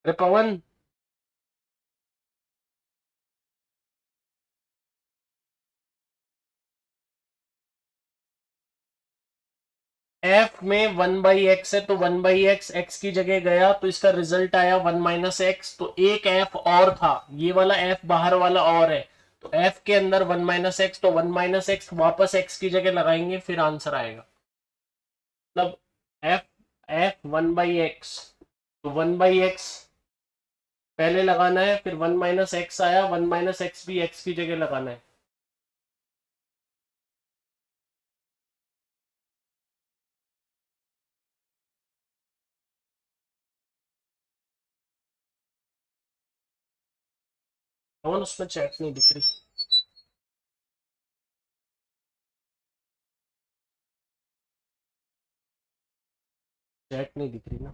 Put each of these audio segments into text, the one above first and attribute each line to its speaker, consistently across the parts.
Speaker 1: अरे पवन, एफ में 1/x है तो 1/x एक्स की जगह गया तो इसका रिजल्ट आया 1 - x। तो एक एफ और था, ये वाला एफ बाहर वाला और है, तो एफ के अंदर 1 - x, तो 1 - x वापस एक्स की जगह लगाएंगे फिर आंसर आएगा। मतलब एफ एफ 1/x, तो 1/x पहले लगाना है, फिर 1 - x आया, 1 - x भी एक्स की जगह लगाना है। कौन उसमें चैट नहीं दिख रही? चैट नहीं दिख रही ना।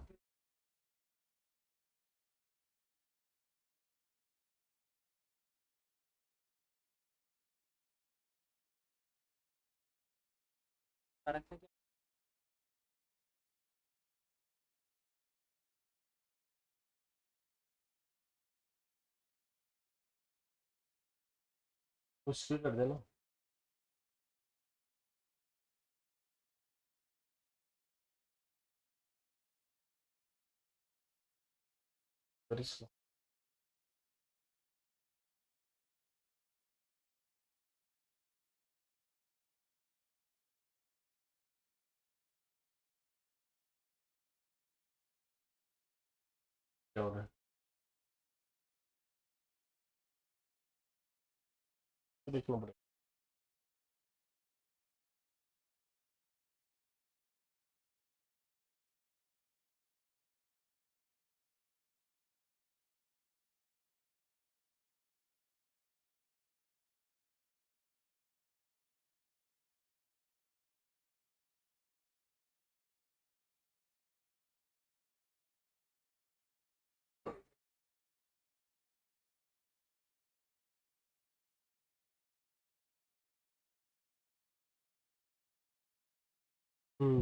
Speaker 1: कुछ भी कर देना। कर इसको। क्या हो रहा है? तो देखना पड़ेगा।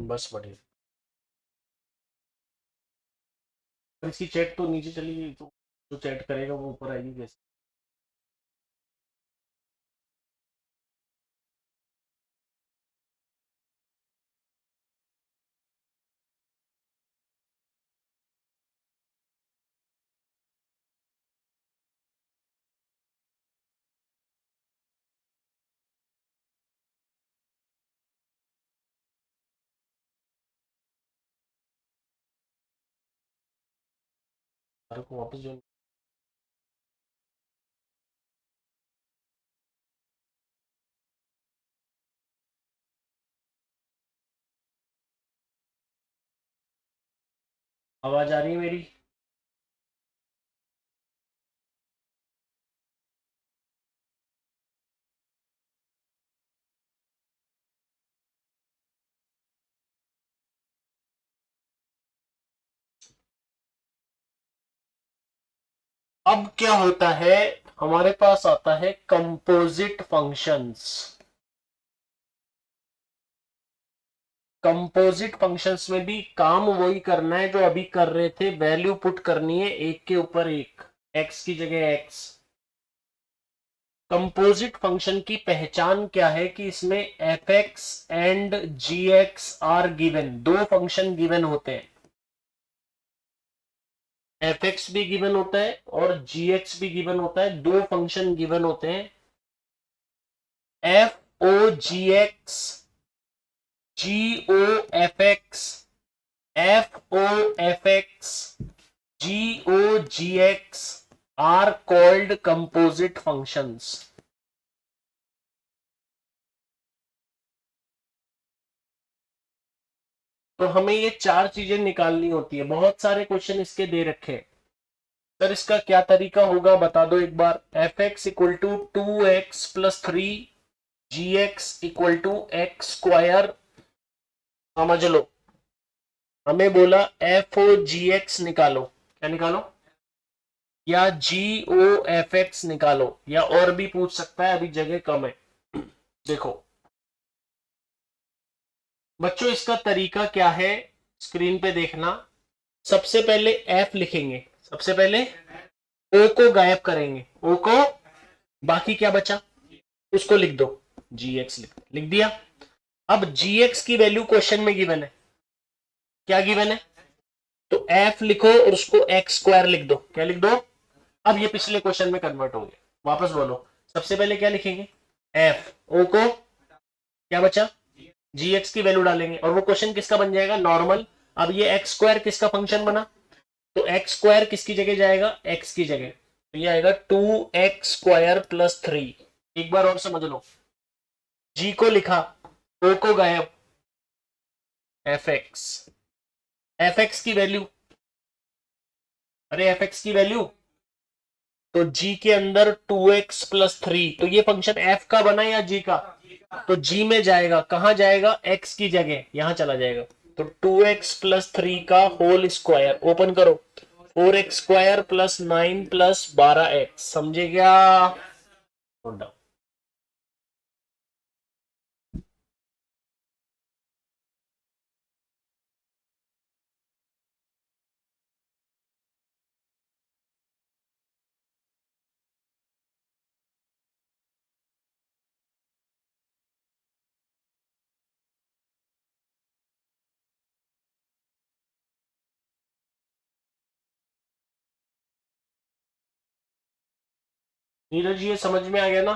Speaker 1: बस बढ़िया। पर इसकी चैट तो नीचे चली गई, तो जो चैट करेगा वो ऊपर आएगी कैसे? सारे को वापस जो। आवाज आ रही है मेरी? अब क्या होता है, हमारे पास आता है कंपोजिट फंक्शंस। कंपोजिट फंक्शंस में भी काम वही करना है जो अभी कर रहे थे, वैल्यू पुट करनी है एक के ऊपर एक, एक्स की जगह एक्स। कंपोजिट फंक्शन की पहचान क्या है कि इसमें F X and G X are given, दो फंक्शन गिवन होते हैं। एफ एक्स भी गिवन होता है और जी एक्स भी गिवन होता है, दो फंक्शन गिवन होते हैं। F O G X, G O F X, F O F X, G O G X are called composite functions. तो हमें ये चार चीजें निकालनी होती है, बहुत सारे क्वेश्चन इसके दे रखे हैं। सर इसका क्या तरीका होगा बता दो एक बार। F x equal to 2x+3, G X equal to x²। समझ लो, हमें बोला एफ ओ जी एक्स निकालो, क्या निकालो? या जी ओ एफ एक्स निकालो, या और भी पूछ सकता है, अभी जगह कम है। देखो बच्चों, इसका तरीका क्या है, स्क्रीन पे देखना। सबसे पहले एफ लिखेंगे, सबसे पहले ओ को गायब करेंगे, ओ को, बाकी क्या बचा उसको लिख दो, जी एक्स लिख दिया। अब जी एक्स की वैल्यू क्वेश्चन में गिवन है, क्या गिवन है, तो एफ लिखो और उसको एक्स स्क्वायर लिख दो, क्या लिख दो, अब ये पिछले क्वेश्चन में कन्वर्ट हो गया। वापस बोलो, सबसे पहले क्या लिखेंगे, एफ, ओ को क्या बचा, जी एक्स की वैल्यू डालेंगे और वो क्वेश्चन किसका बन जाएगा, नॉर्मल। अब ये एक्स स्क्वायर किसका फंक्शन बना, तो एक्स स्क्वायर किसकी जगह जाएगा, एक्स की जगह, तो ये आएगा 2x² + 3। एक बार और समझ लो, जी को लिखा, ओ को गायब, एफ एक्स, एफ एक्स की वैल्यू, अरे एफ एक्स की वैल्यू, तो जी के अंदर 2x + 3, तो ये फंक्शन एफ का बना या जी का, तो जी में जाएगा, कहां जाएगा, एक्स की जगह, यहां चला जाएगा, तो 2x + 3 का होल स्क्वायर, ओपन करो, 4x² + 9 + 12x, समझे क्या, नोट डाउन। नीरज जी ये समझ में आ गया ना,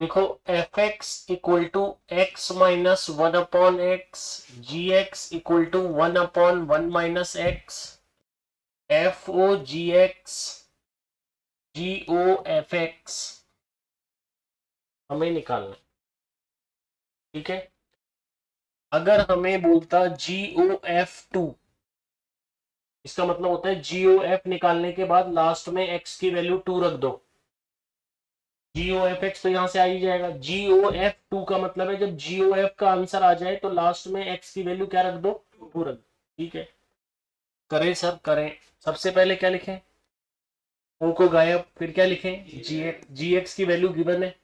Speaker 1: देखो F x equal to x - 1/x, G X equal to 1/1 - x, F O G X, G O F X हमें निकालना है, ठीक है। अगर हमें बोलता GOF2, इसका मतलब होता है GOF निकालने के बाद लास्ट में x की वैल्यू 2 रख दो, GOFX तो यहां से आ ही जाएगा, GOF2 का मतलब है जब GOF का आंसर आ जाए तो लास्ट में x की वैल्यू क्या रख दो, 2 रख दो, ठीक है। करें सर, करें, सबसे पहले क्या लिखें, o को गायब, फिर क्या लिखें, जी एक्स की वैल्यू गिवन है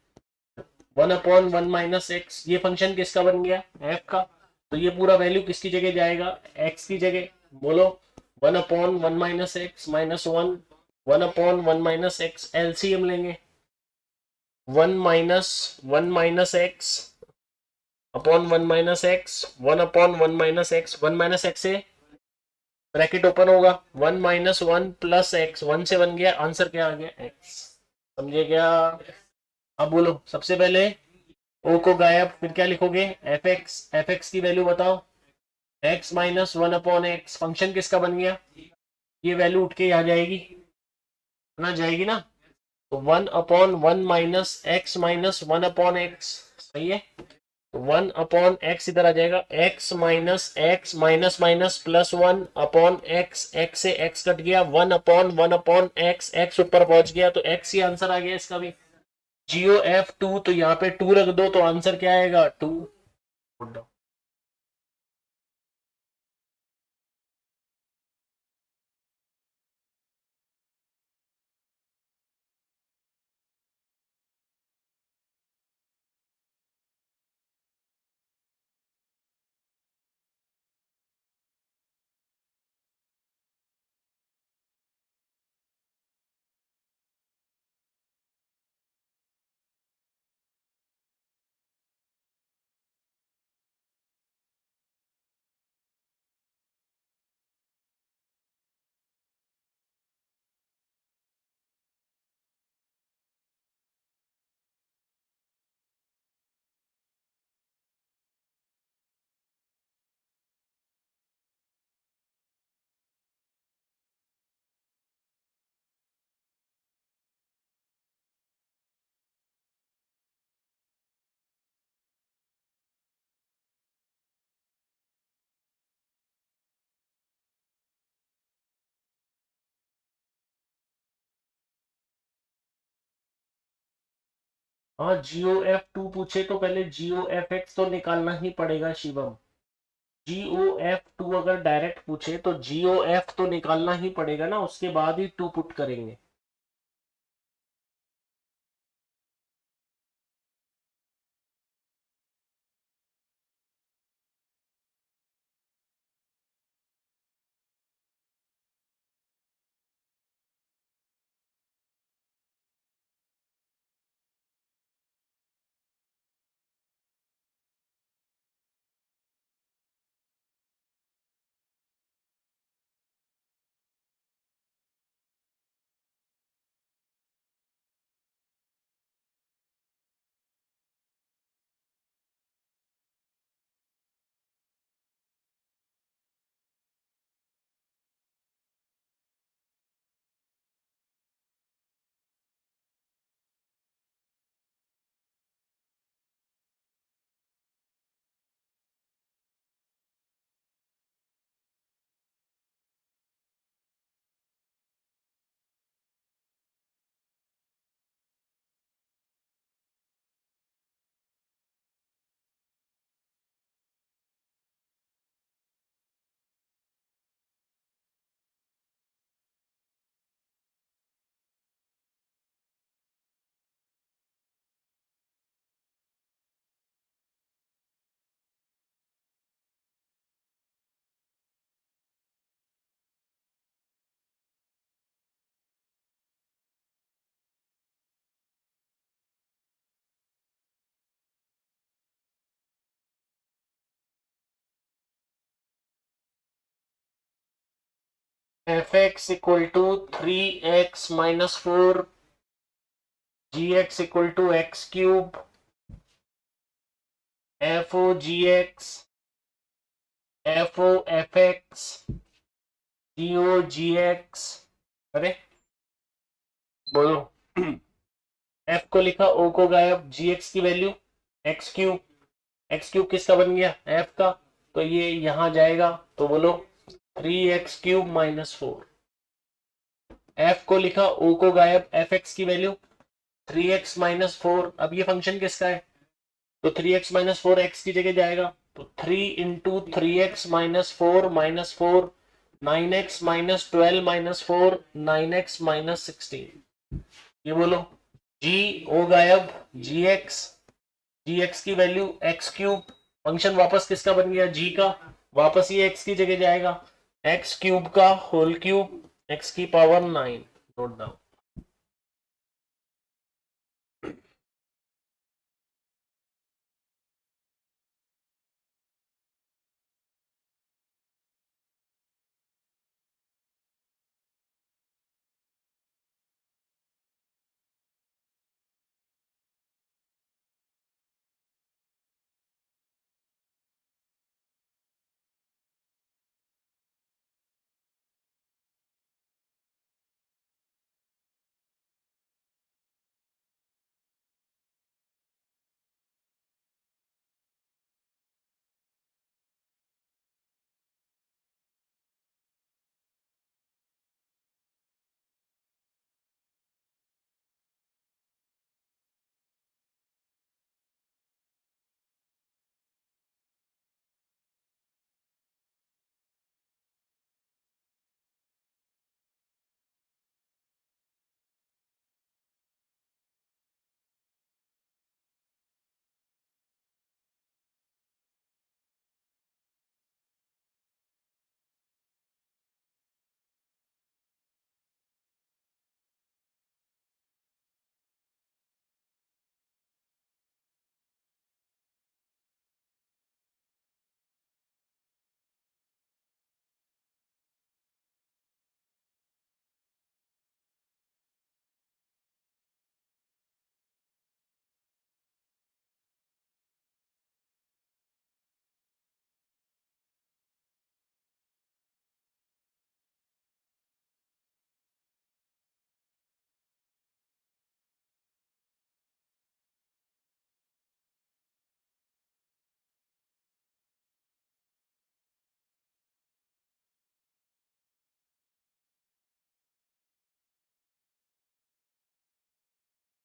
Speaker 1: 1/1 - x, ये फंक्शन किसका बन गया, f का, तो ये पूरा वैल्यू किसकी जगह जाएगा, x की जगह, बोलो 1/1 - x -1, 1/1 - x, लेंगे 1 - 1 - x अपॉन 1/1 - x, 1 - x से ब्रैकेट ओपन होगा, 1 - 1 + x, 1 से बन गया, आंसर क्या आ गया, x, समझे क्या। अब बोलो सबसे पहले ओ को गायब, फिर क्या लिखोगे, एफ एक्स की वैल्यू बताओ, x minus one upon x, function किसका बन गया, ये वैल्यू उठ के आ जाएगी ना, जाएगी ना, तो 1/1 - x - 1 अपॉन सही है। तो 1/x इधर आ जाएगा, x minus x minus minus plus 1/x, x से x कट गया, 1/1/x, x ऊपर पहुंच गया, तो x ही आंसर आ गया इसका भी। GOF2, तो यहाँ पे 2 रख दो, तो आंसर क्या आएगा 2। हाँ, GOF2 पूछे तो पहले GOFX तो निकालना ही पड़ेगा शिवम। GOF2 अगर डायरेक्ट पूछे तो GOF तो निकालना ही पड़ेगा ना, उसके बाद ही 2 पुट करेंगे। fx equal to 3x minus 4, gx equal to X cube, FOGX, FOFX, GOGX। अरे बोलो। F को लिखा, O को गायब, GX की value x cube, x cube किसका बन गया, F का, तो ये यहां जाएगा, तो बोलो 3x³ माइनस 4। F को लिखा, O को गायब, FX की वैल्यू 3x माइनस 4। अब ये फंक्शन किसका है, तो 3x माइनस 4 एक्स की जगह जाएगा, तो 3 × 3x - 4 - 4, 9x - 12 - 4, 9x - 16। ये बोलो, जी ओ गायब, जी एक्स की वैल्यू x³, फंक्शन वापस किसका बन गया, जी का, वापस ये x की जगह जाएगा, x³ का whole cube, x⁹9। Note down.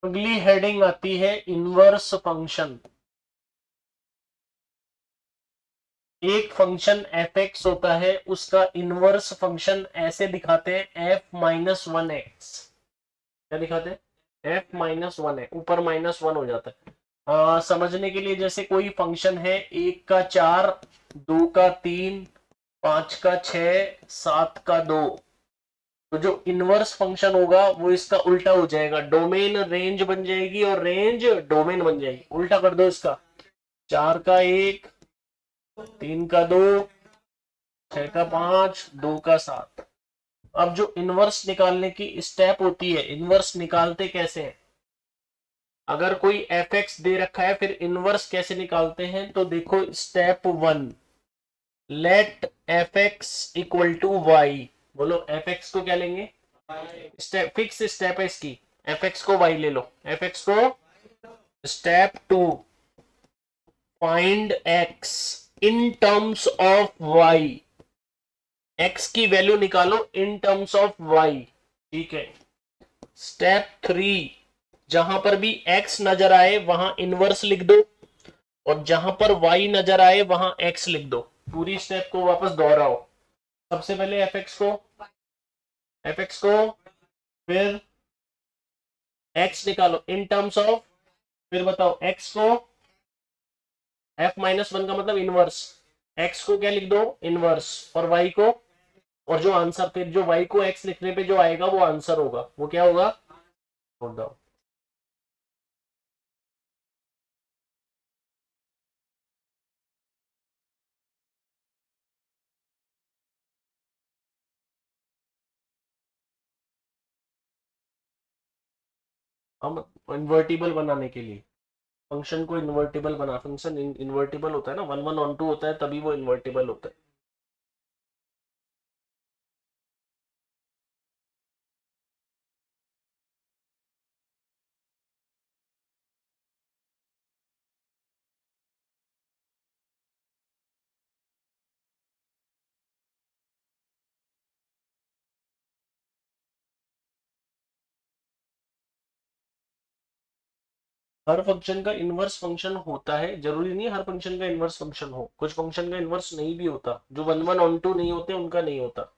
Speaker 1: अगली हेडिंग आती है इनवर्स फंक्शन। एक फंक्शन एफ एक्स होता है, उसका इनवर्स फंक्शन ऐसे दिखाते हैं एफ माइनस वन एक्स। क्या दिखाते हैं? एफ माइनस वन है, ऊपर माइनस वन हो जाता है। समझने के लिए, जैसे कोई फंक्शन है, एक का चार, दो का तीन, पांच का छह, सात का दो, तो जो इनवर्स फंक्शन होगा वो इसका उल्टा हो जाएगा। डोमेन रेंज बन जाएगी और रेंज डोमेन बन जाएगी। उल्टा कर दो इसका, चार का एक, तीन का दो, छह का पांच, दो का सात। अब जो इनवर्स निकालने की स्टेप होती है, इनवर्स निकालते कैसे हैं? अगर कोई एफ एक्स दे रखा है, फिर इनवर्स कैसे निकालते हैं? तो देखो, step one, let F x equal to Y. बोलो, एफ एक्स को क्या लेंगे? स्टेप, फिक्स स्टेप है इसकी, एफ एक्स को वाई ले लो। एफ एक्स को, step two, find X in terms of Y. X की वैल्यू निकालो इन टर्म्स ऑफ वाई। ठीक है। स्टेप थ्री, जहां पर भी एक्स नजर आए वहां इनवर्स लिख दो, और जहां पर वाई नजर आए वहां एक्स लिख दो। पूरी स्टेप को वापस दोहराओ। सबसे पहले एफ एक्स को, फिर एक्स निकालो इन टर्म्स ऑफ, फिर बताओ एक्स को, एफ माइनस वन का मतलब इनवर्स, एक्स को क्या लिख दो? इनवर्स, और वाई को, और जो आंसर, फिर जो वाई को एक्स लिखने पे जो आएगा वो आंसर होगा, वो क्या होगा? Note down. हम इन्वर्टिबल बनाने के लिए, फंक्शन को इन्वर्टिबल बना, फंक्शन इन्वर्टिबल होता है ना, वन वन ऑन टू होता है, तभी वो इन्वर्टिबल होता है। हर फंक्शन का इनवर्स फंक्शन होता है, जरूरी नहीं है हर फंक्शन का इनवर्स फंक्शन हो, कुछ फंक्शन का इनवर्स नहीं भी होता, जो वन वन ऑन टू नहीं होते उनका नहीं होता।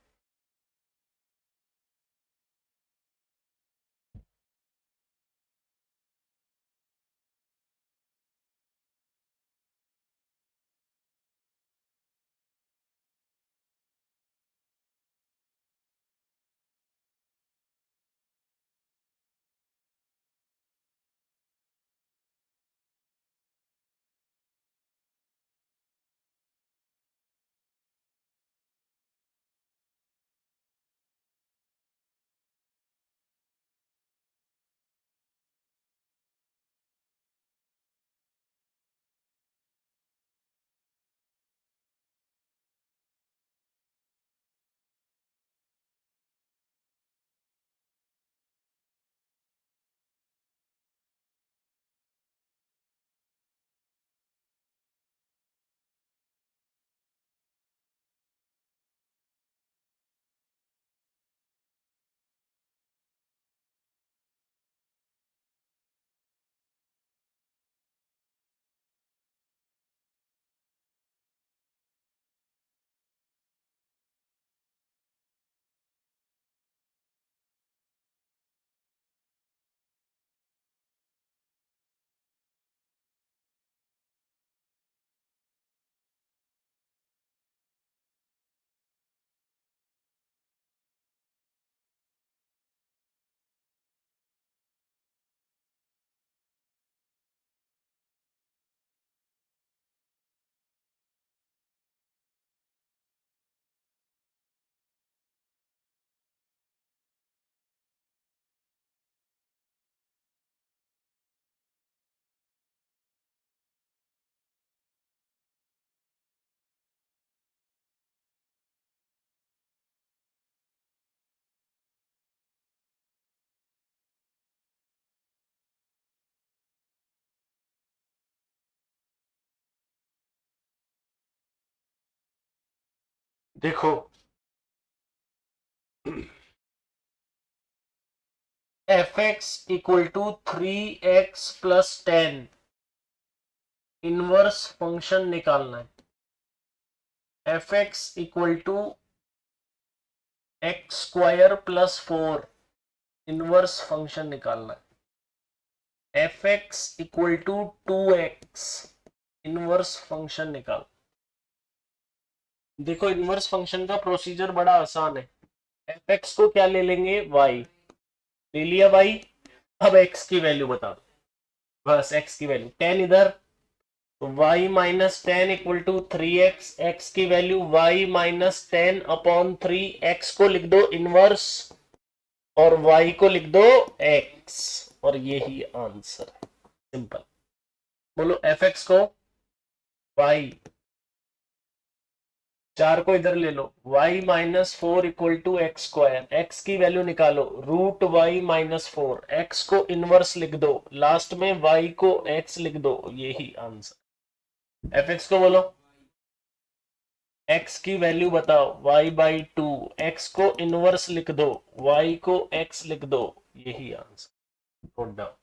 Speaker 1: देखो, fx equal to 3x plus 10 inverse function निकालना है। fx equal to x square plus 4 inverse function निकालना है। fx equal to 2x inverse function निकाल। देखो इनवर्स फंक्शन का प्रोसीजर बड़ा आसान है। fx को क्या ले लेंगे, y ले लिया y। अब x की वैल्यू बता दो, बस x की वैल्यू 10 इधर, y minus 10 equal to 3x। x की value y minus 10 upon 3, x को लिख दो इनवर्स और y को लिख दो x, और यही आंसर है। सिंपल। बोलो fx को y, 4 को इधर ले लो, y minus 4 equal to x square. X की वैल्यू निकालो रूट y माइनस 4, एक्स को इनवर्स लिख दो, लास्ट में y को x लिख दो, यही आंसर। fx को बोलो, x की वैल्यू बताओ y बाई 2, एक्स को इनवर्स लिख दो, y को x लिख दो, यही answer. Note down.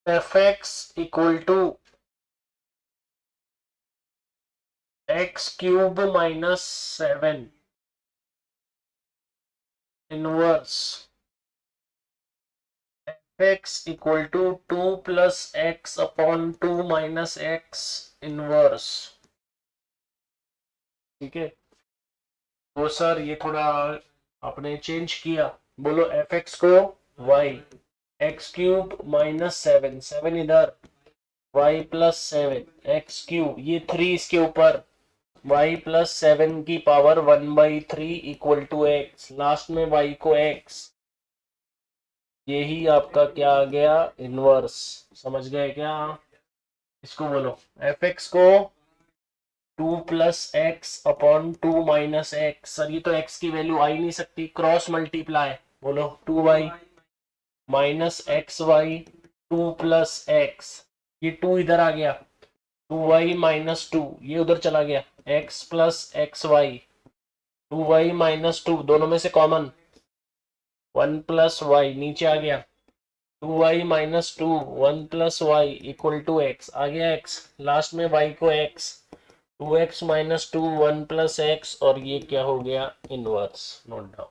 Speaker 1: fx equal to X cube minus 7 inverse x equal to 2 plus X upon 2 minus X inverse. ठीक है, वो सर ये थोड़ा आपने चेंज किया। बोलो fx को y, एक्स क्यूब माइनस 7, 7 इधर, y प्लस 7 एक्स क्यूब, ये 3 इसके ऊपर, y प्लस 7 की power 1/3 equal to X, last में y को x, यही आपका क्या आ गया, इनवर्स। समझ गए क्या? इसको बोलो fx को 2 plus X upon 2 minus x. Sir ये तो x की वैल्यू आ ही नहीं सकती, क्रॉस मल्टीप्लाई। बोलो 2y minus X Y 2 plus X, ये 2 इधर आ गया, 2y माइनस 2 ये उधर चला गया, x plus X Y, 2y minus 2 दोनों में से कॉमन, 1 + y नीचे आ गया, 2y - 2, 1 + y equal to x, आ गया x, लास्ट में y को x, 2x - 2, 1 + x, और ये क्या हो गया, inverse. Note down.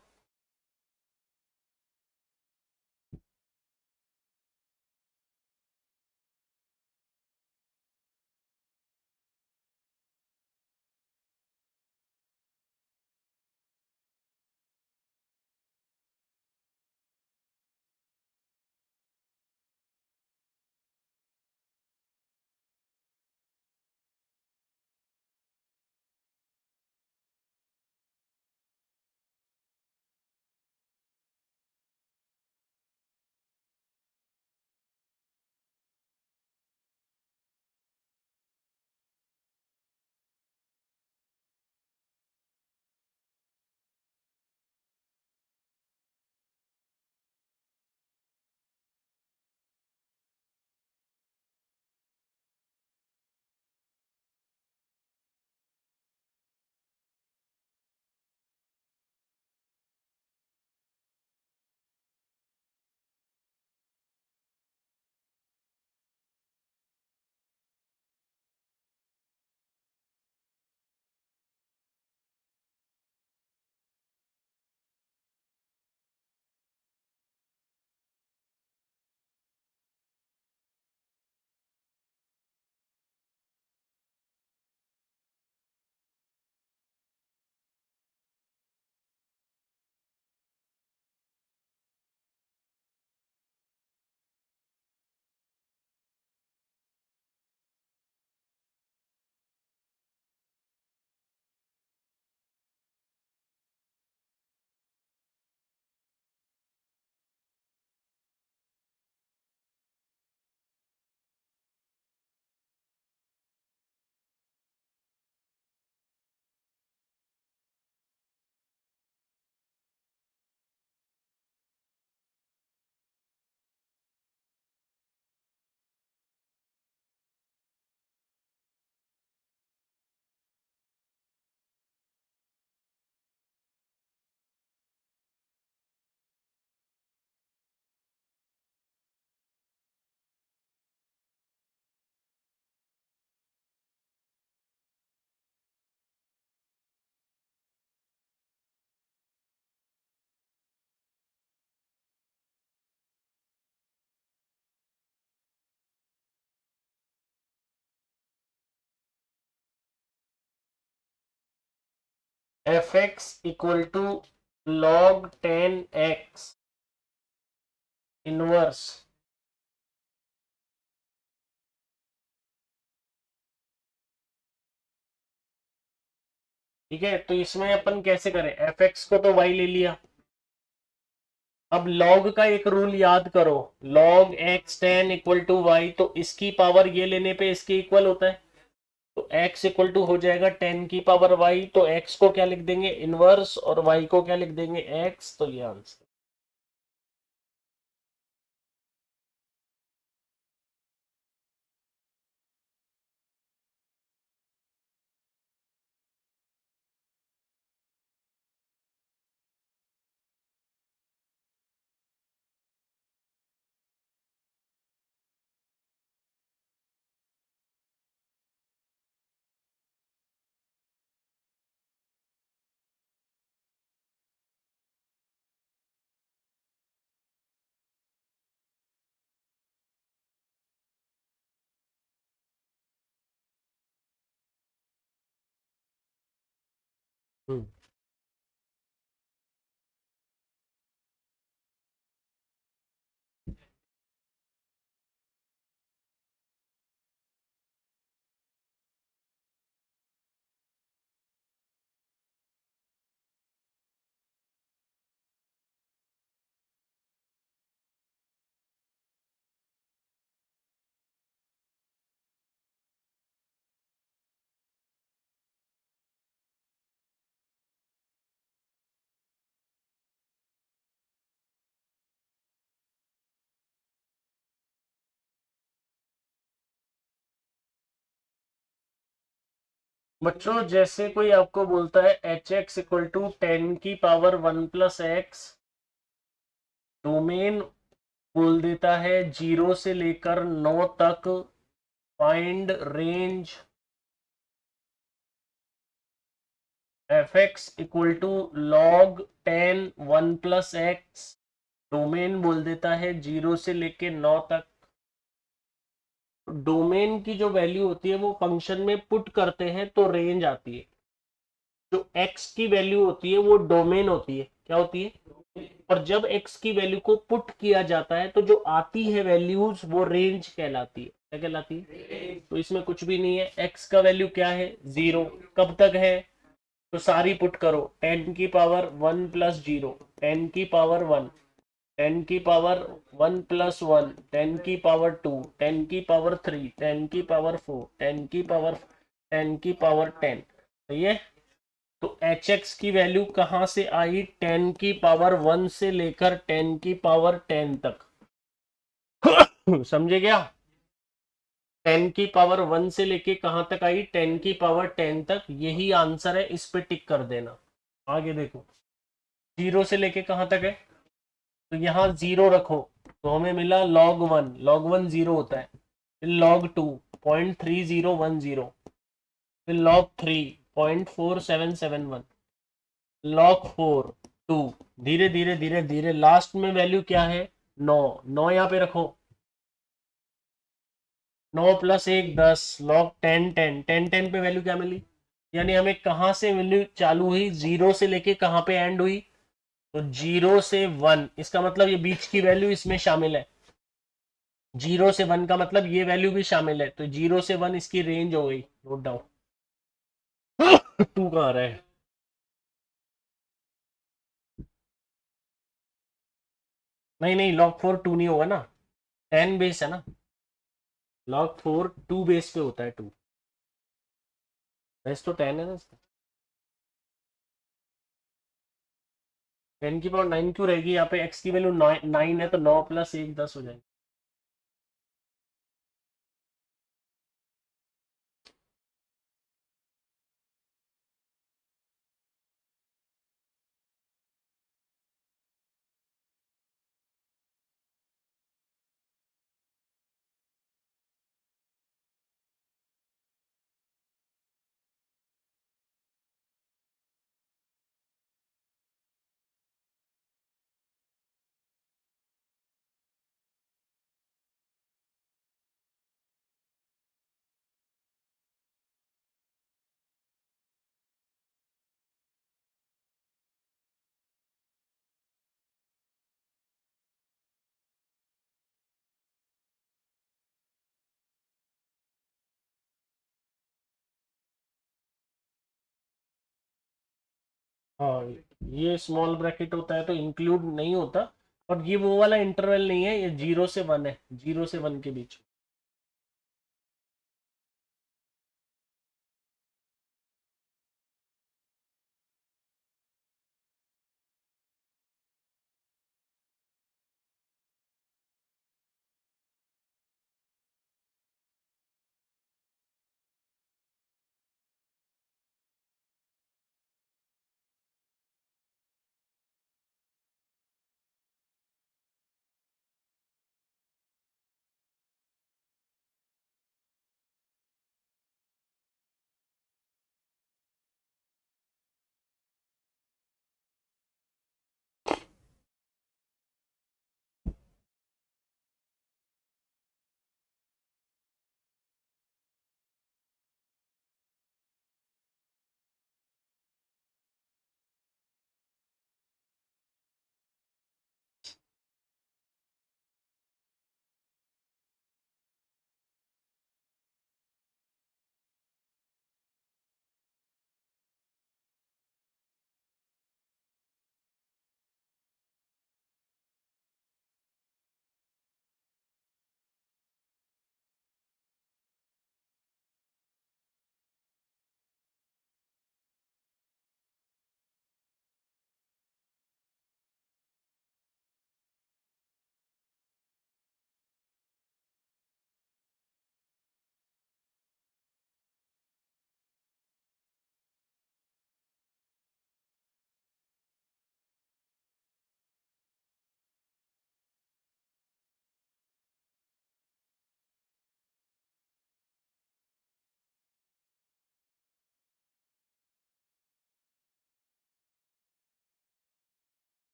Speaker 1: fx equal to log 10x inverse. ठीक है, तो इसमें अपन कैसे करें, fx को तो y ले लिया, अब log का एक रूल याद करो, log x 10 equal to y, तो इसकी पावर ये लेने पे इसके इक्वल होता है, तो x इक्वल टू हो जाएगा 10 की पावर y, तो x को क्या लिख देंगे, इनवर्स, और y को क्या लिख देंगे, x, तो ये आंसर। हम्म। बच्चों जैसे कोई आपको बोलता है एच एक्स इक्वल टू 10 की पावर 1 + x, डोमेन बोल देता है 0 से लेकर 9 तक, find range fx equal to log 10 1 plus x. Domain बोल देता है 0 से लेके 9 तक। डोमेन की जो वैल्यू होती है वो फंक्शन में पुट करते हैं तो रेंज आती है। जो x की वैल्यू होती है वो डोमेन होती है, क्या होती है, और जब x की वैल्यू को पुट किया जाता है तो जो आती है वैल्यूज वो रेंज कहलाती है। क्या कहलाती है? तो इसमें कुछ भी नहीं है, x का वैल्यू क्या है, 0। कब तक है, तो सारी पुट करो, 10 की पावर 1 प्लस 0, 10 की पावर 1, 10 की पावर 1 प्लस 1, 10 की पावर 2, 10 की पावर 3, 10 की पावर 4, 10 की पावर 10 की पावर 10। सही है। तो एच एक्स की वैल्यू कहां से आई, 10 की पावर 1 से लेकर 10 की पावर 10 तक। समझे क्या? 10 की पावर 1 से लेके कहां तक आई, 10 की पावर 10 तक। यही आंसर है, इस पे टिक कर देना। आगे देखो, 0 से लेके कहां तक है, तो यहाँ 0 रखो तो हमें मिला log 1, log 1 0 होता है, फिर log 2 0.3010, फिर log 3 0.4771, log 4 2, धीरे धीरे धीरे धीरे लास्ट में वैल्यू क्या है, 9। 9 यहाँ पे रखो, 9 प्लस 1 10, log 10 10 10 10 पे वैल्यू क्या मिली, यानी हमें कहां से वैल्यू चालू हुई, 0 से लेके कहां पे एंड हुई, तो 0 से 1। इसका मतलब ये बीच की वैल्यू इसमें शामिल है। 0 से 1 का मतलब ये वैल्यू भी शामिल है, तो 0 से 1 इसकी रेंज हो गई, नोट डाउन। 2 कहाँ रहा है, नहीं नहीं, log 4 2 नहीं होगा ना, 10 बेस है ना, log 4 2 बेस पे होता है, 2 बेस तो 10 है ना इसका। 10 की पावर 9 क्यों रहेगी, यहाँ पे x की वैल्यू 9 है, तो 9 प्लस 1 10 हो जाएगी। हाँ, ये स्मॉल ब्रैकेट होता है तो इंक्लूड नहीं होता, और ये वो वाला इंटरवल नहीं है, ये 0 से 1 है, 0 से 1 के बीच।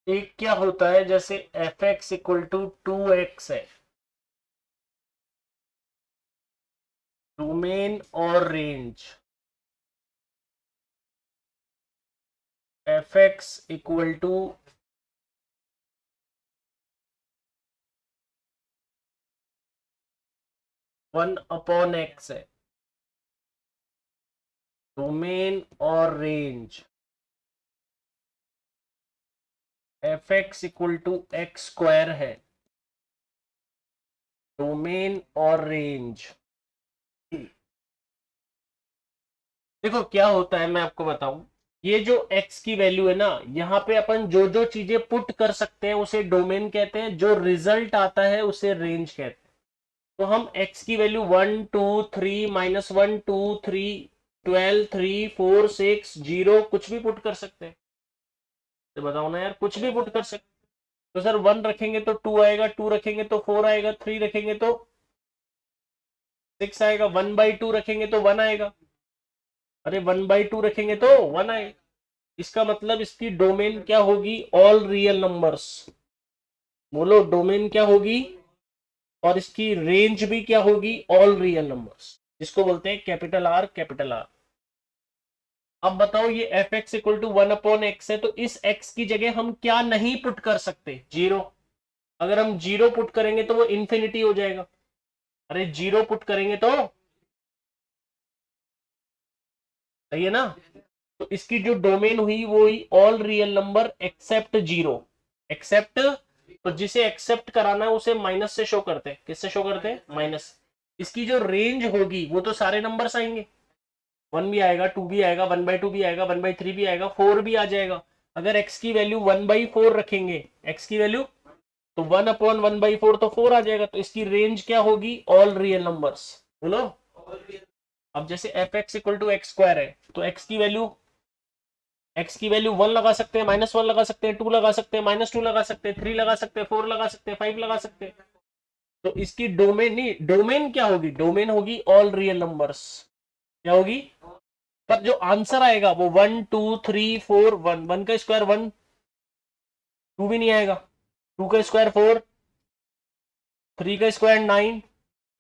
Speaker 1: एक क्या होता है, जैसे f x equal to 2x है, डोमेन और range f x equal to 1/x है, डोमेन और range f x equal to x square है, डोमेन और रेंज। देखो क्या होता है, मैं आपको बताऊं, ये जो x की वैल्यू है ना, यहाँ पे अपन जो जो चीजें पुट कर सकते हैं उसे डोमेन कहते हैं, जो रिजल्ट आता है उसे रेंज कहते हैं। तो हम x की वैल्यू 1 2 3 -1 2 3 12 3 4 6 0 कुछ भी पुट कर सकते हैं। तो बताओ ना यार, कुछ भी पुट कर सकते। तो सर 1 रखेंगे तो 2 आएगा, 2 रखेंगे तो 4 आएगा, 3 रखेंगे तो 6 आएगा, 1/2 रखेंगे तो 1 आएगा, अरे 1/2 रखेंगे तो 1 आएगा। इसका मतलब इसकी डोमेन क्या होगी, ऑल रियल नंबर्स। बोलो डोमेन क्या होगी, और इसकी रेंज भी क्या होगी, ऑल रियल नंबर्स, जिसको बोलते हैं कैपिटल आर कैपिटल आर। अब बताओ, ये F x equal to 1/x है, तो इस x की जगह हम क्या नहीं पुट कर सकते, जीरो। अगर हम जीरो पुट करेंगे तो वो इंफिनिटी हो जाएगा, अरे जीरो पुट करेंगे तो सही है ना। तो इसकी जो डोमेन हुई वो हुई all real number except zero, except. तो जिसे एक्सेप्ट कराना है उसे माइनस से शो करते हैं, किससे शो करते हैं, माइनस। इसकी जो रेंज होगी वो तो सारे नंबर्स आएंगे, 1 भी आएगा, 2 भी आएगा, 1/2 भी आएगा, 1/3 भी आएगा, 4 भी आ जाएगा। अगर x की वैल्यू 1/4 रखेंगे, x की वैल्यू, तो 1/1/4 तो 4 आ जाएगा। तो इसकी रेंज क्या होगी, ऑल रियल नंबर्स। बोलो। अब जैसे f x equal to x square है, तो x की वैल्यू 1 लगा सकते हैं, -1 लगा सकते हैं, 2 लगा सकते हैं, -2 लगा सकते हैं, 3 लगा सकते हैं, 4 लगा सकते हैं, 5 लगा सकते हैं। तो इसकी डोमेन नहीं, डोमेन क्या होगी, डोमेन होगी ऑल रियल नंबर्स। क्या होगी, पर जो आंसर आएगा वो 1 2 3 4 1, 1 का स्क्वायर 1, 2 भी नहीं आएगा, 2 का स्क्वायर 4, 3 का स्क्वायर 9।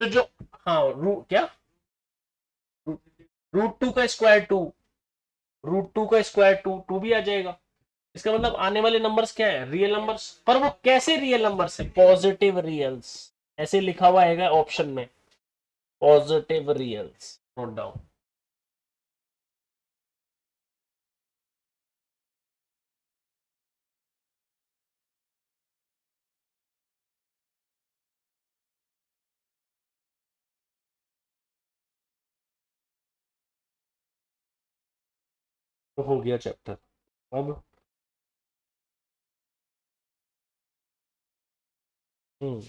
Speaker 1: तो जो, हाँ क्या, √2 का स्क्वायर 2, √2 का स्क्वायर 2, 2 भी आ जाएगा। इसका मतलब आने वाले नंबर्स क्या है, रियल नंबर्स। पर वो कैसे रियल नंबर्स है, पॉजिटिव रियल्स, ऐसे लिखा हुआ है ऑप्शन में, पॉजिटिव रियल्स, नोट डाउन। तो हो गया चैप्टर। अब हम्म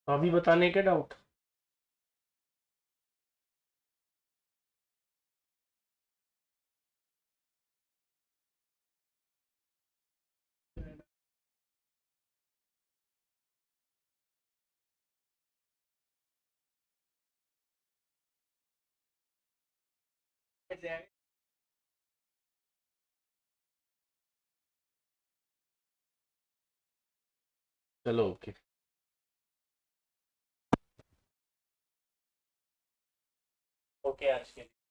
Speaker 1: अभी बताने के डाउट। चलो ओके। ओके आज के लिए।